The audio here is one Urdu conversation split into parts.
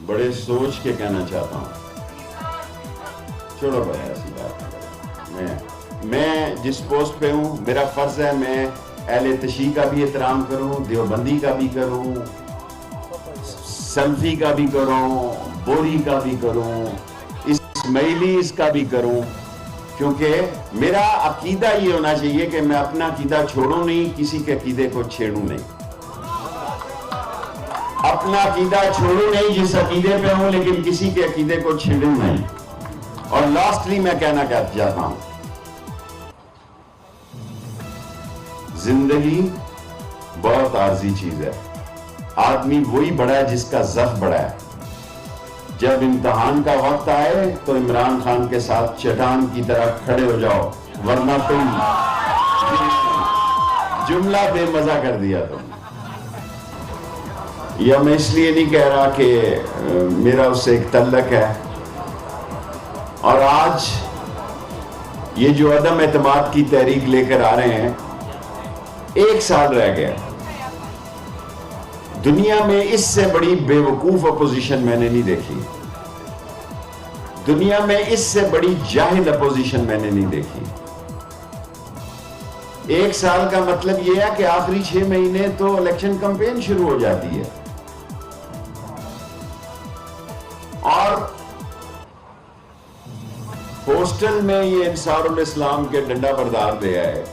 بڑے سوچ کے کہنا چاہتا ہوں. چھوڑو بھائی ایسی بات. میں جس پوسٹ پہ ہوں میرا فرض ہے میں اہل تشیع کا بھی احترام کروں, دیوبندی کا بھی کروں, سلفی کا بھی کروں, بوری کا بھی کروں, اسماعیلیز کا بھی کروں, کیونکہ میرا عقیدہ یہ ہونا چاہیے کہ میں اپنا عقیدہ چھوڑوں نہیں, کسی کے عقیدے کو چھیڑوں نہیں. اپنا عقیدہ چھوڑوں نہیں جس عقیدے پہ ہوں, لیکن کسی کے عقیدے کو چھیڑوں نہیں. اور لاسٹلی میں کہنا چاہتا ہوں, زندگی بہت عارضی چیز ہے. آدمی وہی بڑا ہے جس کا ضعف بڑا ہے. جب امتحان کا وقت آئے تو عمران خان کے ساتھ چٹان کی طرح کھڑے ہو جاؤ, ورنہ تم جملہ بے مزہ کر دیا تم. یا میں اس لیے نہیں کہہ رہا کہ میرا اس سے ایک تعلق ہے, اور آج یہ جو عدم اعتماد کی تحریک لے کر آ رہے ہیں, 1 سال رہ گیا. دنیا میں اس سے بڑی بے وقوف اپوزیشن میں نے نہیں دیکھی. دنیا میں اس سے بڑی جاہل اپوزیشن میں نے نہیں دیکھی. 1 سال کا مطلب یہ ہے کہ آخری 6 مہینے تو الیکشن کمپین شروع ہو جاتی ہے, اور پوسٹل میں یہ انصار الاسلام کے ڈنڈا بردار دے آئے.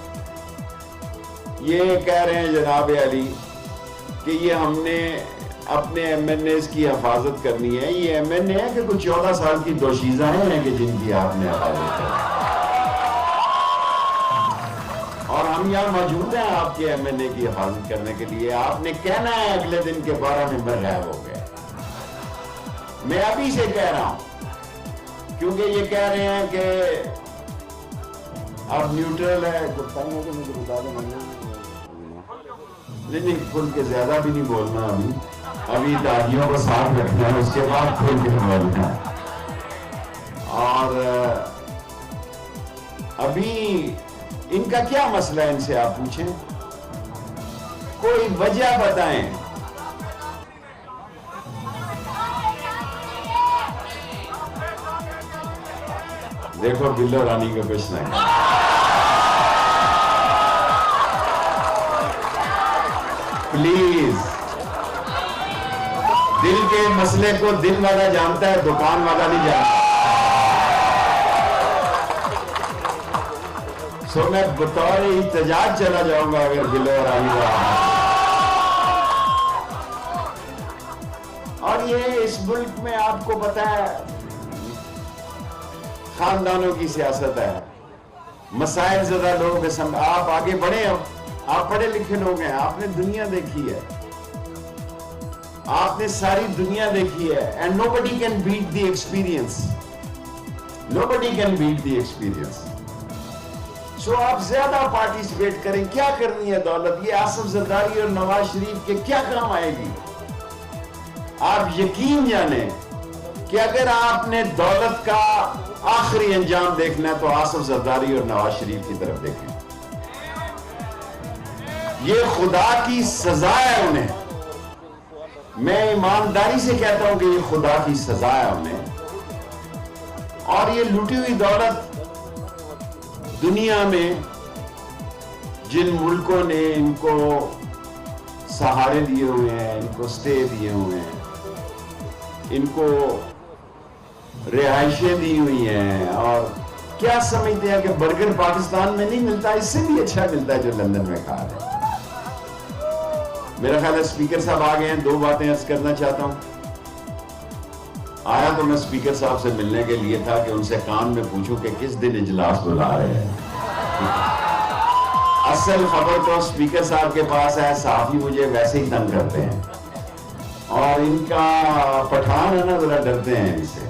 یہ کہہ رہے ہیں جناب علی کہ یہ ہم نے اپنے ایم این ایز کی حفاظت کرنی ہے. یہ ایم این اے ہے کہ کچھ 14 سال کی دوشیزہ ہیں کہ جن کی آپ نے حفاظت کرنی, اور ہم یہاں موجود ہیں آپ کے ایم این اے کی حفاظت کرنے کے لیے. آپ نے کہنا ہے اگلے دن کے 12 ممبر غائب ہو گئے. میں ابھی سے کہہ رہا ہوں, کیونکہ یہ کہہ رہے ہیں کہ اب نیوٹرل ہے. نہیں, کھل کے زیادہ بھی نہیں بولنا. ابھی دادیوں کو ساتھ رکھنا ہے, اس کے بعد کھل کے بولنا ہے. اور ابھی ان کا کیا مسئلہ ہے, ان سے آپ پوچھیں, کوئی وجہ بتائیں. دیکھو بلو رانی کا کچھ نہیں. پلیز, دل کے مسئلے کو دل والا جانتا ہے, دکان والا نہیں جانتا. سو میں بطور احتجاج چلا جاؤں گا اگر بلو رانی رہا. اور یہ اس ملک میں آپ کو پتا ہے خاندانوں کی سیاست ہے, مسائل زدہ لوگ. آپ آگے بڑھیں, آپ پڑھے لکھے لوگ ہیں, آپ نے دنیا دیکھی ہے, آپ نے ساری دنیا دیکھی ہے. and nobody can beat the experience. nobody can beat the experience. so آپ زیادہ پارٹیسپیٹ کریں. کیا کرنی ہے دولت, یہ آصف زرداری اور نواز شریف کے کیا کام آئے گی؟ آپ یقین جانیں کہ اگر آپ نے دولت کا آخری انجام دیکھنا ہے تو آصف زرداری اور نواز شریف کی طرف دیکھیں. یہ خدا کی سزا ہے انہیں. میں ایمانداری سے کہتا ہوں کہ یہ خدا کی سزا ہے انہیں. اور یہ لوٹی ہوئی دولت دنیا میں جن ملکوں نے ان کو سہارے دیے ہوئے ہیں, ان کو سٹے دیے ہوئے ہیں, ان کو رہائشیں دی ہوئی ہیں, اور کیا سمجھتے ہیں کہ برگر پاکستان میں نہیں ملتا, اس سے بھی اچھا ملتا ہے جو لندن میں کھا رہے ہیں. میرا خیال ہے اسپیکر صاحب آ گئے ہیں. 2 باتیں عرض کرنا چاہتا ہوں. آیا تو میں اسپیکر صاحب سے ملنے کے لیے تھا کہ ان سے کان میں پوچھوں کہ کس دن اجلاس بلا رہے ہیں. اصل خبر تو اسپیکر صاحب کے پاس ہے, صحافی مجھے ویسے ہی تنگ کرتے ہیں, اور ان کا پٹھان ہے نا, ذرا ڈرتے ہیں ان سے.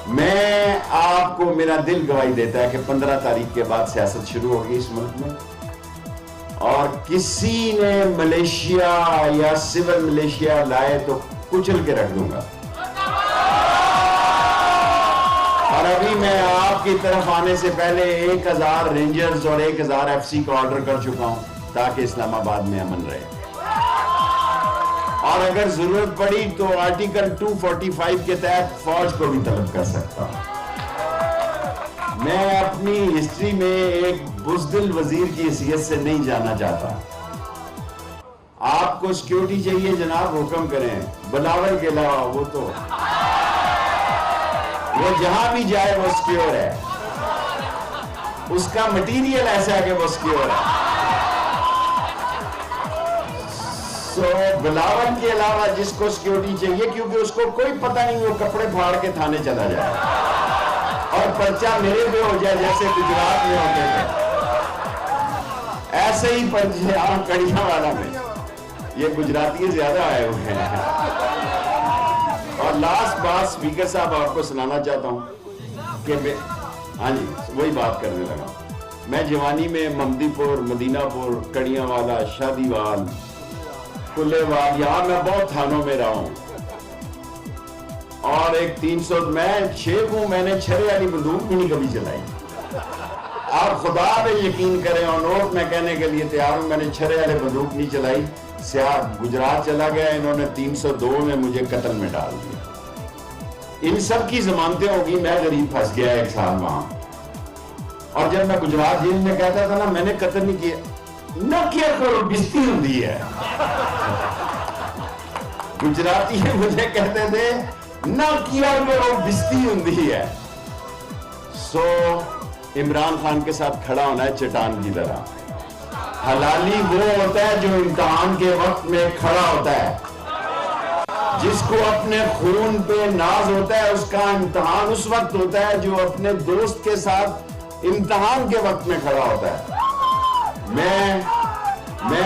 میں آپ کو, میرا دل گواہی دیتا ہے کہ 15 تاریخ کے بعد سیاست شروع ہوگی اس ملک میں, اور کسی نے ملیشیا یا سول ملیشیا لائے تو کچل کے رکھ دوں گا. اور ابھی میں آپ کی طرف آنے سے پہلے 1000 رینجرز اور 1000 ایف سی کا آرڈر کر چکا ہوں. تاکہ اسلام آباد میں امن رہے. اور اگر ضرورت پڑی تو آرٹیکل 245 کے تحت فوج کو بھی طلب کر سکتا ہوں. میں اپنی ہسٹری میں ایک بزدل وزیر کی حیثیت سے نہیں جانا چاہتا. آپ کو سیکیورٹی چاہیے جناب حکم کریں. بلاول کے علاوہ وہ جہاں بھی جائے وہ سیکیور ہے. اس کا مٹیریل ایسا ہے کہ وہ سیکیور ہے. سو بلاول کے علاوہ جس کو سیکیورٹی چاہیے، کیونکہ اس کو کوئی پتہ نہیں وہ کپڑے پھاڑ کے تھانے چلا جائے اور پرچہ میرے پہ ہو جائے جیسے گجرات میں ہوتے تھے. ایسے ہی پرچے عام کڑیاں والا میں. یہ گجراتی زیادہ آئے ہوئے ہیں. اور لاسٹ بات اسپیکر صاحب آپ کو سنانا چاہتا ہوں کہ ہاں جی وہی بات کرنے لگا. میں جوانی میں ممدی پور، مدینہ پور، کڑیاں والا، شادی وال، کلے وال، یہاں میں بہت تھانوں میں رہا ہوں. اور ایک 300 میں شیخ ہوں، میں نے چھرے والی بندوق بھی نہیں کبھی چلائی. آپ خدا پہ یقین کریں اور نوٹ میں کہنے کے لیے تیار ہوں، میں نے چھرے والے بندوق نہیں چلائی. سیاہ گجرات چلا گیا، انہوں نے 302 میں مجھے قتل میں ڈال دیا. ان سب کی ضمانتیں ہوگی. میں غریب پھنس گیا 1 سال وہاں. اور جب میں گجرات جیل میں کہتا تھا نا میں نے قتل نہیں کیا، نہ کیا کرو بستی ہوتی ہے. گجراتی مجھے کہتے تھے نہ کیا کرو بستی ہوتی ہے. سو عمران خان کے ساتھ کھڑا ہونا ہے چٹان کی طرح. حلالی وہ ہوتا ہے جو امتحان کے وقت میں کھڑا ہوتا ہے. جس کو اپنے خون پہ ناز ہوتا ہے اس کا امتحان اس وقت ہوتا ہے جو اپنے دوست کے ساتھ امتحان کے وقت میں کھڑا ہوتا ہے. میں نے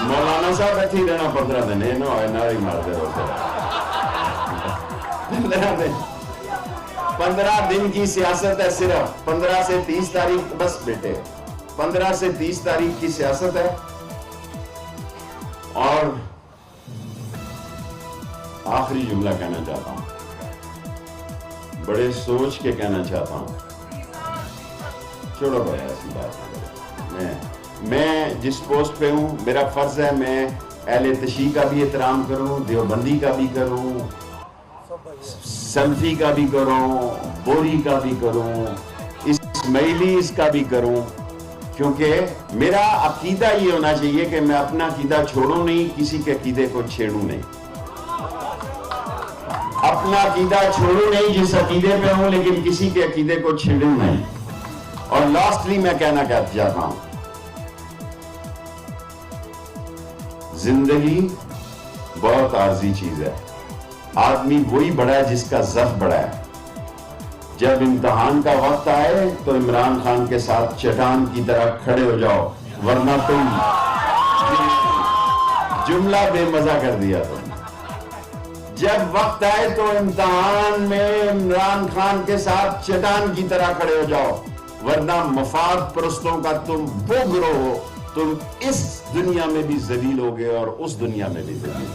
مولانا صاحب ایتھی رہنا 15 دن ناری مارتے رہتے. 15 دن کی سیاست ہے. صرف 15 سے 30 تاریخ بس بیٹے 15 سے 30 تاریخ کی سیاست ہے. اور آخری جملہ کہنا چاہتا ہوں، بڑے سوچ کے کہنا چاہتا ہوں. چھوڑو بھائی ایسی بات. میں جس پوسٹ پہ ہوں میرا فرض ہے میں اہل تشیع کا بھی احترام کروں، دیوبندی کا بھی کروں، سلفی کا بھی کروں، بوری کا بھی کروں، اسماعیلیز کا بھی کروں. کیونکہ میرا عقیدہ یہ ہونا چاہیے کہ میں اپنا عقیدہ چھوڑوں نہیں، کسی کے عقیدے کو چھیڑوں نہیں. اپنا عقیدہ چھوڑوں نہیں جس عقیدے پہ ہوں، لیکن کسی کے عقیدے کو چھیڑوں نہیں. اور لاسٹلی میں کہنا چاہتا ہوں، زندگی بہت عارضی چیز ہے. آدمی وہی بڑا ہے جس کا ضعف بڑا ہے. جب امتحان کا وقت آئے تو عمران خان کے ساتھ چٹان کی طرح کھڑے ہو جاؤ، ورنہ تم جملہ بے مزہ کر دیا. تم جب وقت آئے تو امتحان میں عمران خان کے ساتھ چٹان کی طرح کھڑے ہو جاؤ، ورنہ مفاد پرستوں کا تم وہ گروہ ہو، تم اس دنیا میں بھی ذلیل ہوگے اور اس دنیا میں بھی ذلیل.